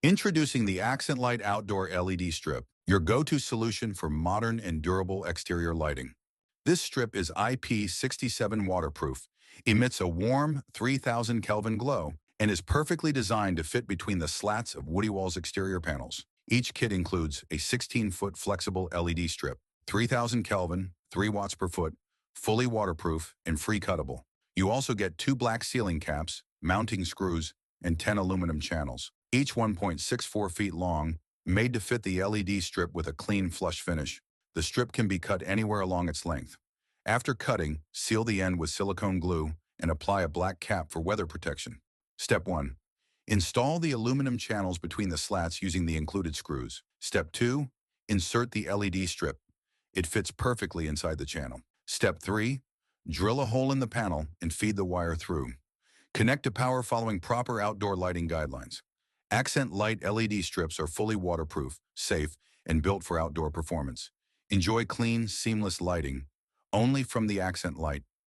Introducing the Accent Light Outdoor LED Strip, your go-to solution for modern and durable exterior lighting. This strip is IP67 waterproof, emits a warm 3000 Kelvin glow, and is perfectly designed to fit between the slats of WoodyWalls exterior panels. Each kit includes a 16-foot flexible LED strip, 3000 Kelvin, 3 watts per foot, fully waterproof, and free cuttable. You also get 2 black ceiling caps, mounting screws, and 10 aluminum channels, each 1.64 feet long, made to fit the LED strip with a clean, flush finish. The strip can be cut anywhere along its length. After cutting, seal the end with silicone glue and apply a black cap for weather protection. Step 1. Install the aluminum channels between the slats using the included screws. Step 2. Insert the LED strip. It fits perfectly inside the channel. Step 3. Drill a hole in the panel and feed the wire through. Connect to power following proper outdoor lighting guidelines. Accent Light LED strips are fully waterproof, safe, and built for outdoor performance. Enjoy clean, seamless lighting only from the Accent Light